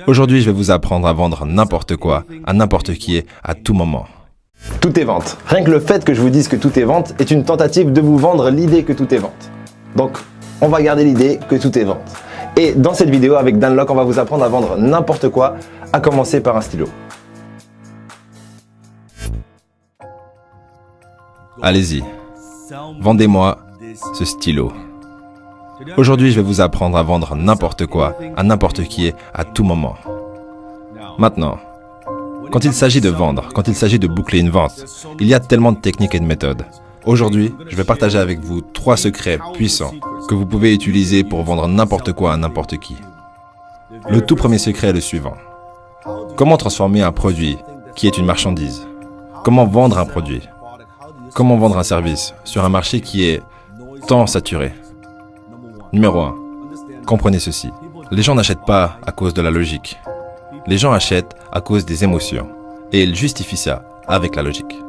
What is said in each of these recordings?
Aujourd'hui, je vais vous apprendre à vendre n'importe quoi, à n'importe qui, à tout moment. Tout est vente. Rien que le fait que je vous dise que tout est vente est une tentative de vous vendre l'idée que tout est vente. Donc, on va garder l'idée que tout est vente. Et dans cette vidéo, avec Dan Lok, on va vous apprendre à vendre n'importe quoi, à commencer par un stylo. Allez-y, vendez-moi ce stylo. Aujourd'hui, je vais vous apprendre à vendre n'importe quoi, à n'importe qui, à tout moment. Maintenant, quand il s'agit de vendre, quand il s'agit de boucler une vente, il y a tellement de techniques et de méthodes. Aujourd'hui, je vais partager avec vous 3 secrets puissants que vous pouvez utiliser pour vendre n'importe quoi à n'importe qui. Le tout premier secret est le suivant. Comment transformer un produit qui est une marchandise? Comment vendre un produit? Comment vendre un service sur un marché qui est tant saturé? Numéro 1. Comprenez ceci. Les gens n'achètent pas à cause de la logique. Les gens achètent à cause des émotions. Et ils justifient ça avec la logique.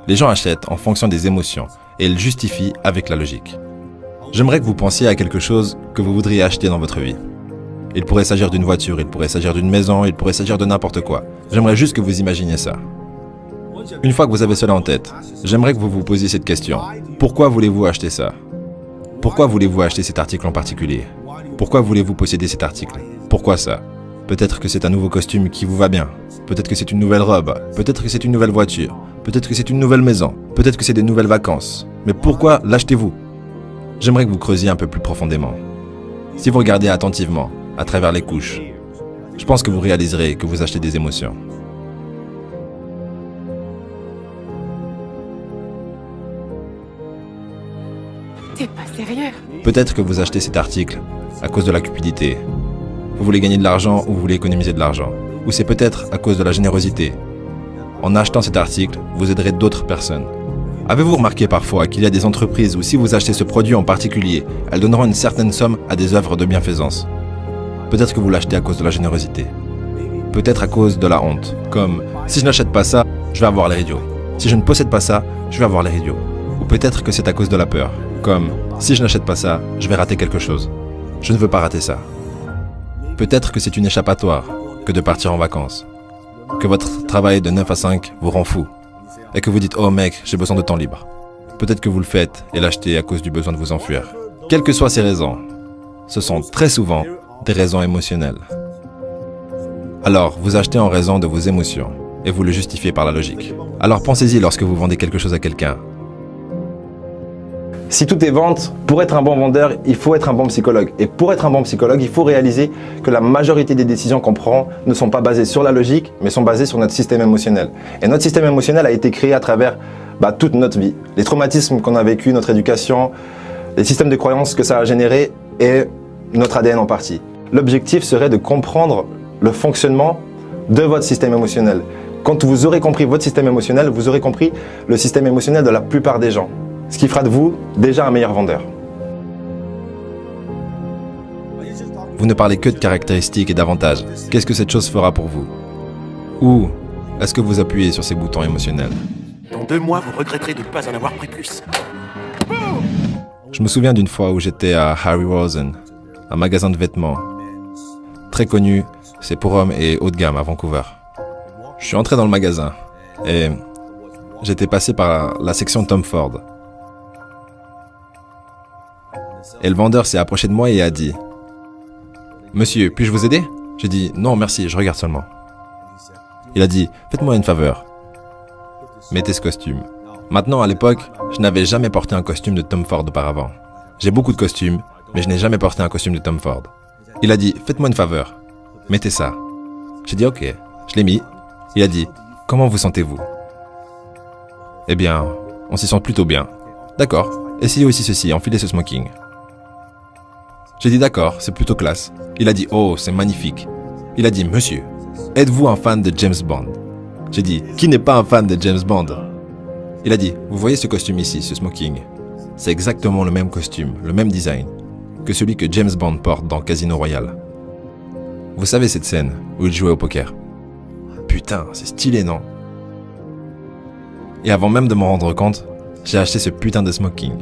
Les gens achètent en fonction des émotions et ils justifient avec la logique. J'aimerais que vous pensiez à quelque chose que vous voudriez acheter dans votre vie. Il pourrait s'agir d'une voiture, il pourrait s'agir d'une maison, il pourrait s'agir de n'importe quoi. J'aimerais juste que vous imaginiez ça. Une fois que vous avez cela en tête, j'aimerais que vous vous posiez cette question. Pourquoi voulez-vous acheter ça? Pourquoi voulez-vous acheter cet article en particulier? Pourquoi voulez-vous posséder cet article? Pourquoi ça? Peut-être que c'est un nouveau costume qui vous va bien. Peut-être que c'est une nouvelle robe. Peut-être que c'est une nouvelle voiture. Peut-être que c'est une nouvelle maison. Peut-être que c'est des nouvelles vacances. Mais pourquoi l'achetez-vous? J'aimerais que vous creusiez un peu plus profondément. Si vous regardez attentivement, à travers les couches, je pense que vous réaliserez que vous achetez des émotions. T'es pas sérieux? Peut-être que vous achetez cet article à cause de la cupidité. Vous voulez gagner de l'argent ou vous voulez économiser de l'argent. Ou c'est peut-être à cause de la générosité. En achetant cet article, vous aiderez d'autres personnes. Avez-vous remarqué parfois qu'il y a des entreprises où si vous achetez ce produit en particulier, elles donneront une certaine somme à des œuvres de bienfaisance? Peut-être que vous l'achetez à cause de la générosité. Peut-être à cause de la honte. Comme, si je n'achète pas ça, je vais avoir l'air idiot. Si je ne possède pas ça, je vais avoir l'air idiot. Ou peut-être que c'est à cause de la peur. Comme, si je n'achète pas ça, je vais rater quelque chose. Je ne veux pas rater ça. Peut-être que c'est une échappatoire que de partir en vacances. Que votre travail de 9 à 5 vous rend fou. Et que vous dites « Oh mec, j'ai besoin de temps libre ». Peut-être que vous le faites et l'achetez à cause du besoin de vous enfuir. Quelles que soient ces raisons, ce sont très souvent des raisons émotionnelles. Alors, vous achetez en raison de vos émotions et vous le justifiez par la logique. Alors pensez-y lorsque vous vendez quelque chose à quelqu'un. Si tout est vente, pour être un bon vendeur, il faut être un bon psychologue. Et pour être un bon psychologue, il faut réaliser que la majorité des décisions qu'on prend ne sont pas basées sur la logique, mais sont basées sur notre système émotionnel. Et notre système émotionnel a été créé à travers toute notre vie. Les traumatismes qu'on a vécus, notre éducation, les systèmes de croyances que ça a généré et notre ADN en partie. L'objectif serait de comprendre le fonctionnement de votre système émotionnel. Quand vous aurez compris votre système émotionnel, vous aurez compris le système émotionnel de la plupart des gens. Ce qui fera de vous déjà un meilleur vendeur. Vous ne parlez que de caractéristiques et d'avantages. Qu'est-ce que cette chose fera pour vous? Ou est-ce que vous appuyez sur ces boutons émotionnels? Dans 2 mois, vous regretterez de ne pas en avoir pris plus. Je me souviens d'une fois où j'étais à Harry Rosen, un magasin de vêtements. Très connu, c'est pour hommes et haut de gamme à Vancouver. Je suis entré dans le magasin et j'étais passé par la section Tom Ford. Et le vendeur s'est approché de moi et a dit « Monsieur, puis-je vous aider ?» J'ai dit « Non, merci, je regarde seulement. » Il a dit « Faites-moi une faveur. Mettez ce costume. » Maintenant, à l'époque, je n'avais jamais porté un costume de Tom Ford auparavant. J'ai beaucoup de costumes, mais je n'ai jamais porté un costume de Tom Ford. Il a dit « Faites-moi une faveur. Mettez ça. » J'ai dit « Ok. » Je l'ai mis. Il a dit « Comment vous sentez-vous ?» Eh bien, on s'y sent plutôt bien. D'accord. Essayez aussi ceci, enfilez ce smoking. J'ai dit d'accord, c'est plutôt classe. Il a dit oh, c'est magnifique. Il a dit monsieur, êtes-vous un fan de James Bond? J'ai dit qui n'est pas un fan de James Bond? Il a dit vous voyez ce costume ici, ce smoking? C'est exactement le même costume, le même design que celui que James Bond porte dans Casino Royale. Vous savez cette scène où il jouait au poker? Putain, c'est stylé, non? Et avant même de m'en rendre compte, j'ai acheté ce putain de smoking.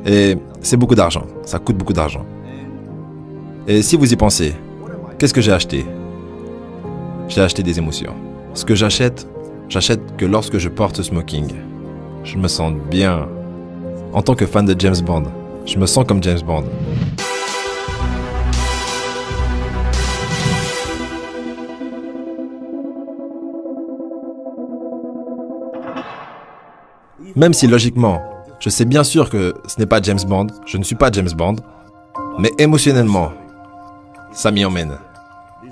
Et c'est beaucoup d'argent, ça coûte beaucoup d'argent. Et si vous y pensez, Qu'est-ce que j'ai acheté? J'ai acheté des émotions. Ce que j'achète que lorsque je porte ce smoking. Je me sens bien. En tant que fan de James Bond, je me sens comme James Bond. Même si logiquement, je sais bien sûr que ce n'est pas James Bond, je ne suis pas James Bond, mais émotionnellement, ça m'y emmène.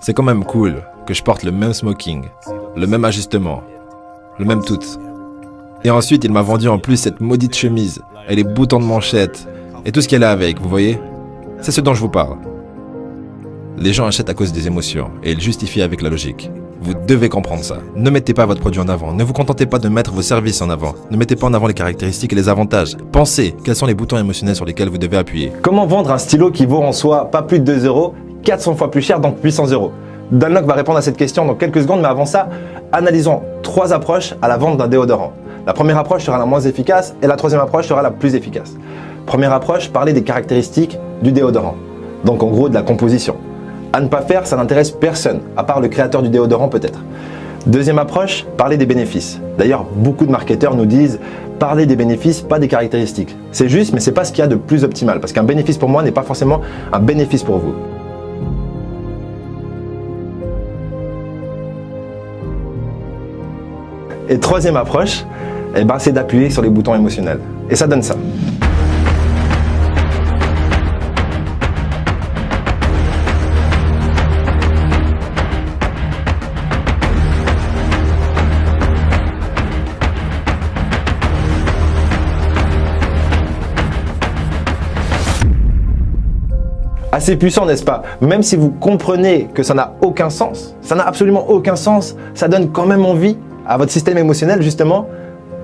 C'est quand même cool que je porte le même smoking, le même ajustement, le même tout. Et ensuite, il m'a vendu en plus cette maudite chemise, et les boutons de manchette, et tout ce qu'elle a avec, vous voyez? C'est ce dont je vous parle. Les gens achètent à cause des émotions, et ils justifient avec la logique. Vous devez comprendre ça. Ne mettez pas votre produit en avant. Ne vous contentez pas de mettre vos services en avant. Ne mettez pas en avant les caractéristiques et les avantages. Pensez quels sont les boutons émotionnels sur lesquels vous devez appuyer. Comment vendre un stylo qui vaut en soi pas plus de 2 euros, 400 fois plus cher, donc 800 euros? Dunlop va répondre à cette question dans quelques secondes, mais avant ça, analysons 3 approches à la vente d'un déodorant. La première approche sera la moins efficace et la troisième approche sera la plus efficace. Première approche, parler des caractéristiques du déodorant. Donc en gros de la composition. À ne pas faire, ça n'intéresse personne, à part le créateur du déodorant peut-être. Deuxième approche, parler des bénéfices. D'ailleurs, beaucoup de marketeurs nous disent parler des bénéfices, pas des caractéristiques. C'est juste, mais c'est pas ce qu'il y a de plus optimal, parce qu'un bénéfice pour moi n'est pas forcément un bénéfice pour vous. Et troisième approche, c'est d'appuyer sur les boutons émotionnels. Et ça donne ça. Assez puissant, n'est-ce pas? Même si vous comprenez que ça n'a aucun sens, ça n'a absolument aucun sens, ça donne quand même envie à votre système émotionnel justement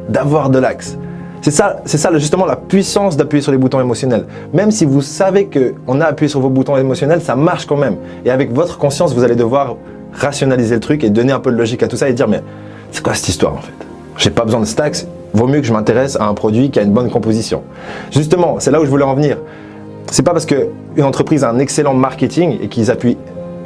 d'avoir de l'axe. C'est ça justement la puissance d'appuyer sur les boutons émotionnels. Même si vous savez qu'on a appuyé sur vos boutons émotionnels, ça marche quand même. Et avec votre conscience, vous allez devoir rationaliser le truc et donner un peu de logique à tout ça et dire mais c'est quoi cette histoire en fait? J'ai pas besoin de stacks, vaut mieux que je m'intéresse à un produit qui a une bonne composition. Justement, c'est là où je voulais en venir. C'est pas parce qu'une entreprise a un excellent marketing et qu'ils appuient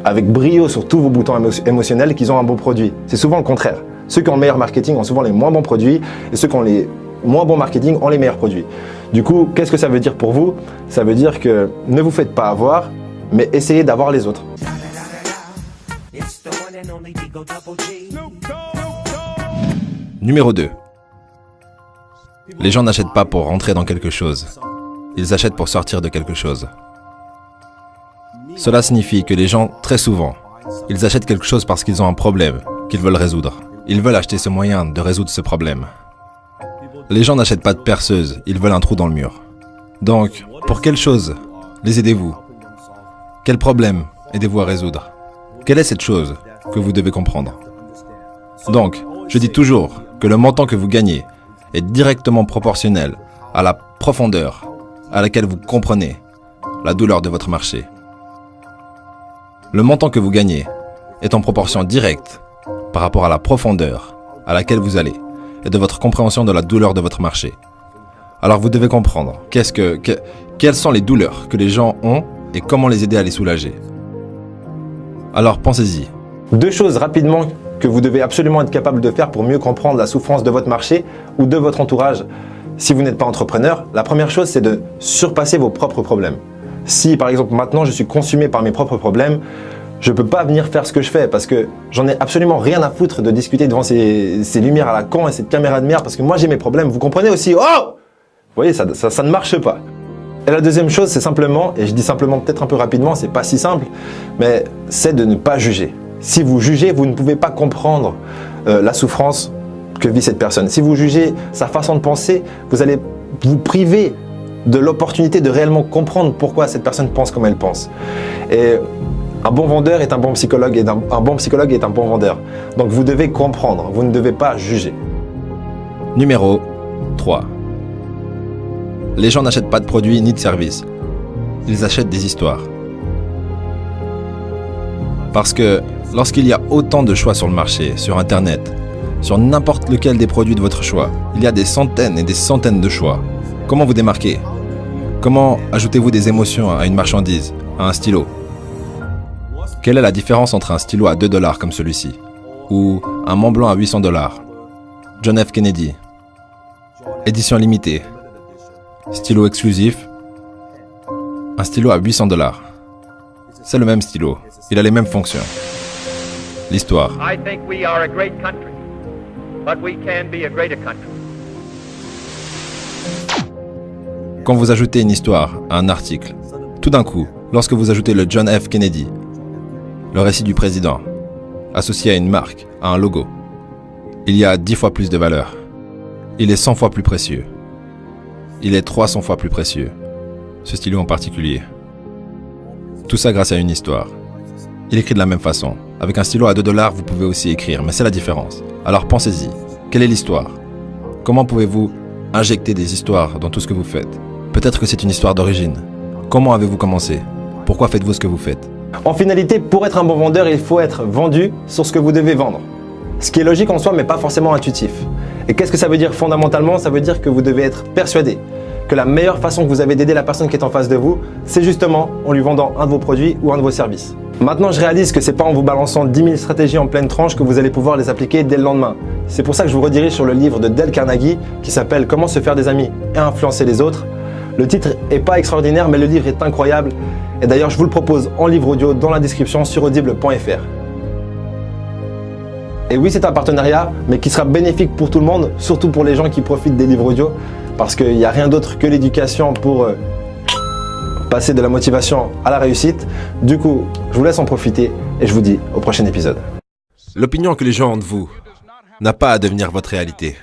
avec brio sur tous vos boutons émotionnels qu'ils ont un bon produit. C'est souvent le contraire. Ceux qui ont le meilleur marketing ont souvent les moins bons produits et ceux qui ont les moins bons marketing ont les meilleurs produits. Du coup, qu'est-ce que ça veut dire pour vous? Ça veut dire que ne vous faites pas avoir, mais essayez d'avoir les autres. Numéro 2. Les gens n'achètent pas pour rentrer dans quelque chose. Ils achètent pour sortir de quelque chose. Cela signifie que les gens, très souvent, ils achètent quelque chose parce qu'ils ont un problème qu'ils veulent résoudre. Ils veulent acheter ce moyen de résoudre ce problème. Les gens n'achètent pas de perceuse, ils veulent un trou dans le mur. Donc, pour quelle chose les aidez-vous? Quel problème aidez-vous à résoudre? Quelle est cette chose que vous devez comprendre? Donc, je dis toujours que le montant que vous gagnez est directement proportionnel à la profondeur à laquelle vous comprenez la douleur de votre marché. Le montant que vous gagnez est en proportion directe par rapport à la profondeur à laquelle vous allez et de votre compréhension de la douleur de votre marché. Alors vous devez comprendre quelles sont les douleurs que les gens ont et comment les aider à les soulager. Alors pensez-y. 2 choses rapidement que vous devez absolument être capable de faire pour mieux comprendre la souffrance de votre marché ou de votre entourage. Si vous n'êtes pas entrepreneur, la première chose, c'est de surpasser vos propres problèmes. Si, par exemple, maintenant, je suis consumé par mes propres problèmes, je ne peux pas venir faire ce que je fais parce que j'en ai absolument rien à foutre de discuter devant ces lumières à la con et cette caméra de merde parce que moi, j'ai mes problèmes. Vous comprenez aussi? Oh! Vous voyez, ça ne marche pas. Et la deuxième chose, c'est simplement, et je dis simplement peut-être un peu rapidement, c'est pas si simple, mais c'est de ne pas juger. Si vous jugez, vous ne pouvez pas comprendre la souffrance que vit cette personne. Si vous jugez sa façon de penser, vous allez vous priver de l'opportunité de réellement comprendre pourquoi cette personne pense comme elle pense. Et un bon vendeur est un bon psychologue et un bon psychologue est un bon vendeur. Donc vous devez comprendre, vous ne devez pas juger. Numéro 3. Les gens n'achètent pas de produits ni de services. Ils achètent des histoires. Parce que lorsqu'il y a autant de choix sur le marché, sur Internet, sur n'importe lequel des produits de votre choix, il y a des centaines et des centaines de choix. Comment vous démarquez? Comment ajoutez-vous des émotions à une marchandise, à un stylo? Quelle est la différence entre un stylo à 2 $ comme celui-ci ou un Mont Blanc à 800 $? John F. Kennedy. Édition limitée. Stylo exclusif. Un stylo à 800 $. C'est le même stylo. Il a les mêmes fonctions. L'histoire. I think we are a great country, but we can be a greater country. Quand vous ajoutez une histoire à un article, tout d'un coup, lorsque vous ajoutez le John F. Kennedy, le récit du président, associé à une marque, à un logo, il y a 10 fois plus de valeur. Il est 100 fois plus précieux. Il est 300 fois plus précieux. Ce stylo en particulier. Tout ça grâce à une histoire. Il écrit de la même façon. Avec un stylo à 2 $, vous pouvez aussi écrire, mais c'est la différence. Alors pensez-y. Quelle est l'histoire? Comment pouvez-vous injecter des histoires dans tout ce que vous faites? Peut-être que c'est une histoire d'origine. Comment avez-vous commencé? Pourquoi faites-vous ce que vous faites? En finalité, pour être un bon vendeur, il faut être vendu sur ce que vous devez vendre. Ce qui est logique en soi, mais pas forcément intuitif. Et qu'est-ce que ça veut dire fondamentalement? Ça veut dire que vous devez être persuadé que la meilleure façon que vous avez d'aider la personne qui est en face de vous, c'est justement en lui vendant un de vos produits ou un de vos services. Maintenant, je réalise que c'est pas en vous balançant 10 000 stratégies en pleine tranche que vous allez pouvoir les appliquer dès le lendemain. C'est pour ça que je vous redirige sur le livre de Dale Carnegie qui s'appelle « Comment se faire des amis et influencer les autres ». Le titre est pas extraordinaire, mais le livre est incroyable. Et d'ailleurs, je vous le propose en livre audio dans la description sur audible.fr. Et oui, c'est un partenariat, mais qui sera bénéfique pour tout le monde, surtout pour les gens qui profitent des livres audio, parce qu'il n'y a rien d'autre que l'éducation pour passer de la motivation à la réussite. Du coup, je vous laisse en profiter et je vous dis au prochain épisode. L'opinion que les gens ont de vous n'a pas à devenir votre réalité.